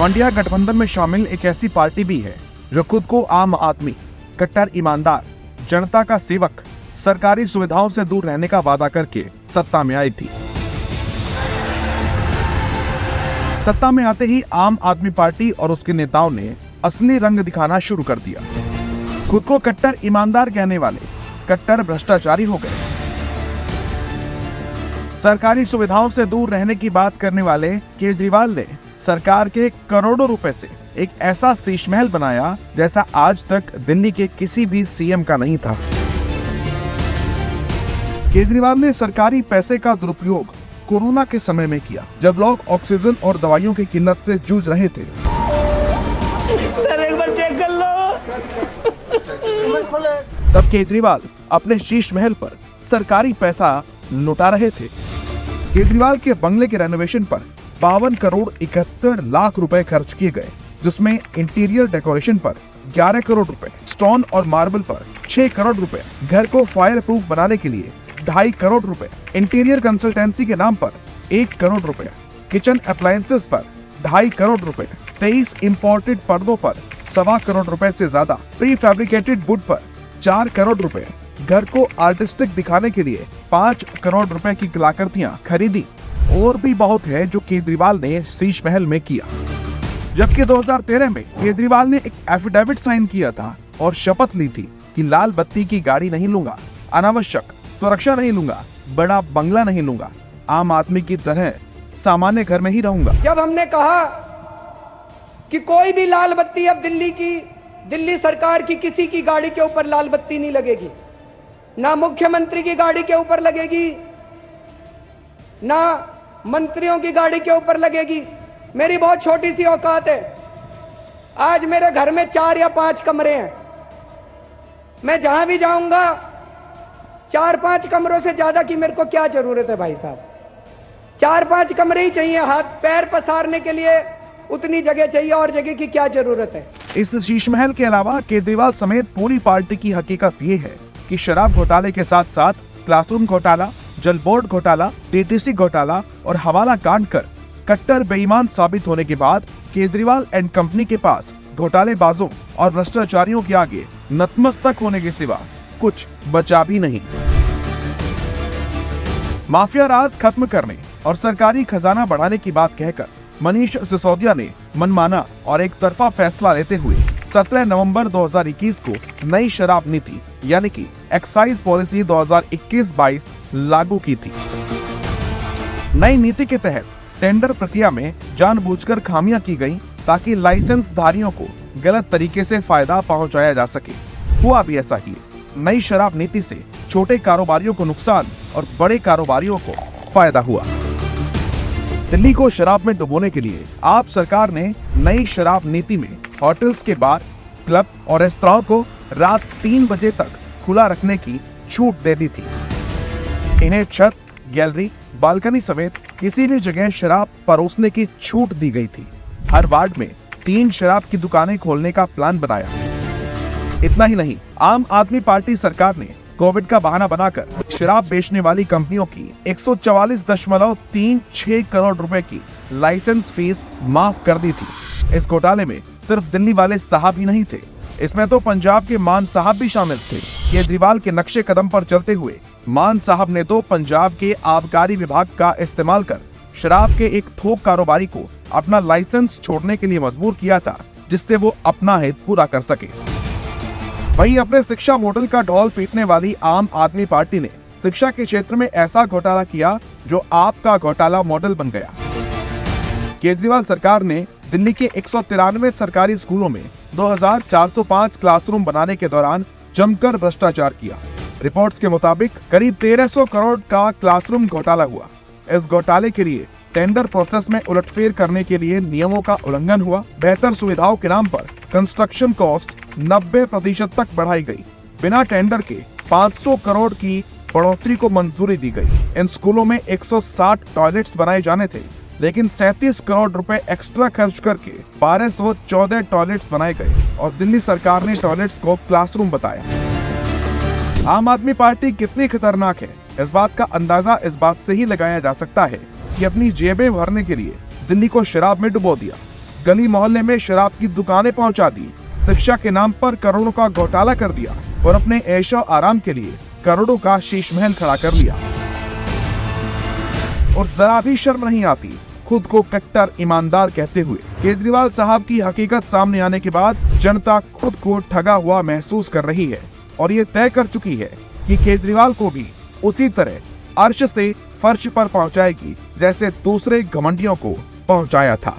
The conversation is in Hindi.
इंडिया गठबंधन में शामिल एक ऐसी पार्टी भी है जो खुद को आम आदमी, कट्टर ईमानदार, जनता का सेवक, सरकारी सुविधाओं से दूर रहने का वादा करके सत्ता में आई थी। सत्ता में आते ही आम आदमी पार्टी और उसके नेताओं ने असली रंग दिखाना शुरू कर दिया। खुद को कट्टर ईमानदार कहने वाले कट्टर भ्रष्टाचारी हो गए। सरकारी सुविधाओं से दूर रहने की बात करने वाले केजरीवाल ने सरकार के करोड़ों रुपए से एक ऐसा शीश महल बनाया जैसा आज तक दिल्ली के किसी भी सीएम का नहीं था। केजरीवाल ने सरकारी पैसे का दुरुपयोग कोरोना के समय में किया, जब लोग ऑक्सीजन और दवाइयों की किल्लत से जूझ रहे थे। सर एक बार चेक कर लो। तब केजरीवाल अपने शीश महल पर सरकारी पैसा लुटा रहे थे। केजरीवाल के बंगले के रेनोवेशन पर 52 करोड़ 71 लाख रुपए खर्च किए गए, जिसमें इंटीरियर डेकोरेशन पर 11 करोड़ रुपए, स्टोन और मार्बल पर 6 करोड़ रुपए, घर को फायर प्रूफ बनाने के लिए 2.5 करोड़ रुपए, इंटीरियर कंसल्टेंसी के नाम पर 1 करोड़ रुपए, किचन अप्लायंसेस पर 2.5 करोड़ रुपए, 23 इम्पोर्टेड पर्दों पर 1.25 करोड़ रुपए से ज्यादा, प्री फैब्रिकेटेड वुड पर 4 करोड़ रुपए, घर को आर्टिस्टिक दिखाने के लिए 5 करोड़ रुपए की कलाकृतियां खरीदी। और भी बहुत है जो केजरीवाल ने शीश महल में किया। जबकि 2013 में केजरीवाल ने एक एफिडेविट साइन किया था और शपथ ली थी कि लाल बत्ती की गाड़ी नहीं लूंगा, अनावश्यक सुरक्षा नहीं लूंगा, बड़ा बंगला नहीं लूंगा, आम आदमी की तरह सामान्य घर में ही रहूंगा। जब हमने कहा कि कोई भी लाल बत्ती अब दिल्ली सरकार की किसी की गाड़ी के ऊपर लाल बत्ती नहीं लगेगी, ना मुख्यमंत्री की गाड़ी के ऊपर लगेगी, ना मंत्रियों की गाड़ी के ऊपर लगेगी। मेरी बहुत छोटी सी औकात है। आज मेरे घर में 4 या 5 कमरे हैं। मैं जहां भी जाऊंगा 4-5 कमरों से ज्यादा की मेरे को क्या जरूरत है भाई साहब। 4-5 कमरे ही चाहिए, हाथ पैर पसारने के लिए उतनी जगह चाहिए, और जगह की क्या जरूरत है। इस शीश महल के अलावा केजरीवाल समेत पूरी पार्टी की हकीकत ये है कि शराब घोटाले के साथ साथ क्लासरूम घोटाला, जल बोर्ड घोटाला, टीटीसी घोटाला और हवाला कांड कर कट्टर बेईमान साबित होने के बाद केजरीवाल एंड कंपनी के पास घोटालेबाजों और भ्रष्टाचारियों के आगे नतमस्तक होने के सिवा कुछ बचा भी नहीं। माफिया राज खत्म करने और सरकारी खजाना बढ़ाने की बात कहकर मनीष सिसोदिया ने मनमाना और एक तरफा फैसला लेते हुए 17 नवंबर 2021 को नई शराब नीति यानी कि एक्साइज पॉलिसी 2021-22 लागू की थी। नई नीति के तहत टेंडर प्रक्रिया में जानबूझकर खामियां की गईं ताकि लाइसेंस धारियों को गलत तरीके से फायदा पहुंचाया जा सके। हुआ भी ऐसा ही। नई शराब नीति से छोटे कारोबारियों को नुकसान और बड़े कारोबारियों को फायदा हुआ। दिल्ली को शराब में डुबोने के लिए आप सरकार ने नई शराब नीति में होटल्स के बार, क्लब और रेस्तरां को रात 3 बजे तक खुला रखने की छूट दे दी थी। इन्हें छत, गैलरी, बालकनी समेत किसी भी जगह शराब परोसने की छूट दी गई थी। हर वार्ड में 3 शराब की दुकानें खोलने का प्लान बनाया। इतना ही नहीं, आम आदमी पार्टी सरकार ने कोविड का बहाना बनाकर शराब बेचने वाली कंपनियों की 144.36 करोड़ रुपए की लाइसेंस फीस माफ कर दी थी। इस घोटाले में सिर्फ दिल्ली वाले साहब ही नहीं थे, इसमें तो पंजाब के मान साहब भी शामिल थे। केजरीवाल के नक्शे कदम पर चलते हुए मान साहब ने तो पंजाब के आबकारी विभाग का इस्तेमाल कर शराब के एक थोक कारोबारी को अपना लाइसेंस छोड़ने के लिए मजबूर किया था, जिससे वो अपना हित पूरा कर सके। वहीं अपने शिक्षा मॉडल का ढोल पीटने वाली आम आदमी पार्टी ने शिक्षा के क्षेत्र में ऐसा घोटाला किया जो आपका घोटाला मॉडल बन गया। केजरीवाल सरकार ने दिल्ली के 193 सरकारी स्कूलों में 2405 क्लासरूम बनाने के दौरान जमकर भ्रष्टाचार किया। रिपोर्ट्स के मुताबिक करीब 1300 करोड़ का क्लासरूम घोटाला हुआ। इस घोटाले के लिए टेंडर प्रोसेस में उलटफेर करने के लिए नियमों का उल्लंघन हुआ। बेहतर सुविधाओं के नाम पर कंस्ट्रक्शन कॉस्ट 90% तक बढ़ाई गई। बिना टेंडर के 500 करोड़ की बढ़ोतरी को मंजूरी दी गई। इन स्कूलों में 160 टॉयलेट्स बनाए जाने थे, लेकिन 37 करोड़ रुपए एक्स्ट्रा खर्च करके 1214 टॉयलेट्स बनाए गए और दिल्ली सरकार ने टॉयलेट्स को क्लासरूम बताया। आम आदमी पार्टी कितनी खतरनाक है, इस बात का अंदाजा इस बात से ही लगाया जा सकता है कि अपनी जेबें भरने के लिए दिल्ली को शराब में डुबो दिया। गली मोहल्ले में शराब की दुकानें पहुंचा दी, शिक्षा के नाम पर करोड़ों का घोटाला कर दिया और अपने ऐशो आराम के लिए करोड़ों का शीश महल खड़ा कर लिया। और जरा भी शर्म नहीं आती खुद को कट्टर ईमानदार कहते हुए। केजरीवाल साहब की हकीकत सामने आने के बाद जनता खुद को ठगा हुआ महसूस कर रही है और ये तय कर चुकी है कि केजरीवाल को भी उसी तरह अर्श से फर्श पर पहुंचाएगी जैसे दूसरे घमंडियों को पहुंचाया था।